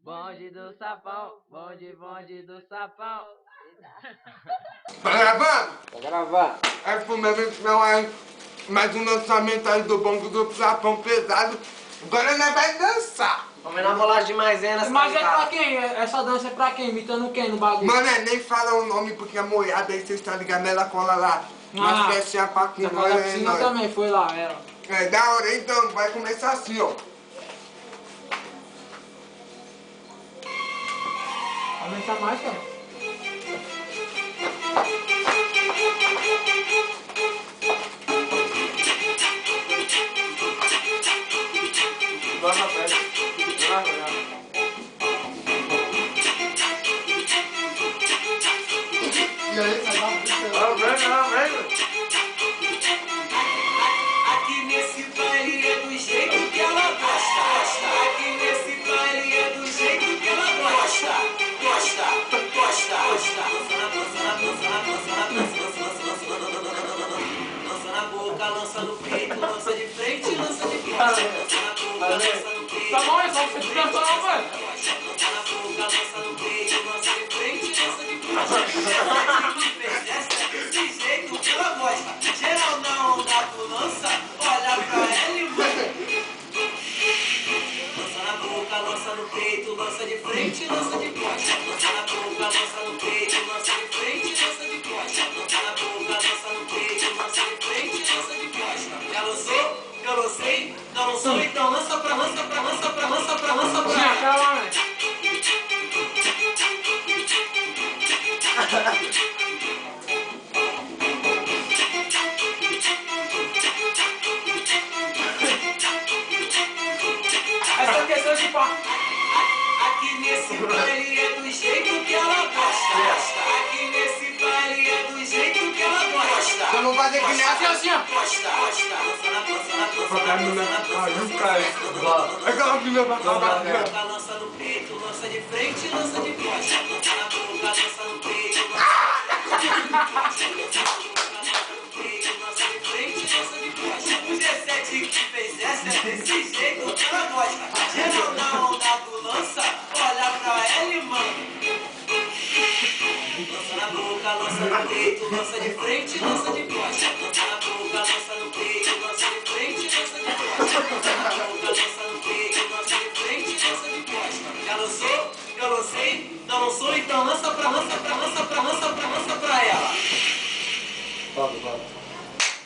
Bonde do sapão, bonde do sapão. Tá gravando? Tá gravando. É fundamento não é mais um lançamento aí do bonde do sapão pesado. Agora nós vai dançar. Vamos na bolagem de maisena. Mas é pra quem? Essa dança é pra quem? Imitando quem no bagulho? Mano, nem fala o nome porque é moiada aí, vocês estão ligados, ela cola lá. Nas festinhas pra que nós. A piscina também foi lá, ela. É da hora, então, vai começar assim, ó. Aumenta mais, cara. Vamos na festa. E aí, sai lá, Aqui nesse baile é do jeito que ela gosta. Aqui nesse baile é do jeito que ela gosta. Gosta. Lança na boca, lança no peito, lança de frente, lança de costa. Lança na boca, lança no peito. Tá bom, é só você descansar, velho. Lança na boca, lança no peito, lança de frente, lança de costa. Essa é desse jeito que ela gosta. Geral na onda tu lança, olha pra ela e manda. Lança na boca, lança no peito, lança de frente, lança de costa. Lança na boca, lança no peito, lança de frente, lança de costa. Lança na boca, lança no peito, lança de frente, lança de costa. Já lançou? Já lancei? Já lançou? Então lança pra lança pra lança pra lança pra lança pra Sim, calma, velho. Essa questão de pá. Aqui nesse baile é do jeito que ela gosta. Aqui nesse baile é do jeito que ela gosta. Vamos fazer que nem Assim, ó. Gosta. Lança na aquela filha da boca, lança no peito, lança de frente, lança de costa. Lança na boca, lança no peito, lança de frente, lança de costa. O G7 que fez essa é desse jeito que ela gosta. Geral na onda do lança, olha pra ela e manda. Lança na boca, lança no peito, lança de frente, lança de costa. Lança na boca, lança no peito, lança de frente, lança de costa. Lança na boca, lança no peito, lança de frente, lança de costa. Já lançou? Já lancei? Não lançou? Então lança pra lança pra lança pra lança pra lança pra ela.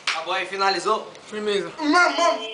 Acabou aí, finalizou? Firmeza. Mamão!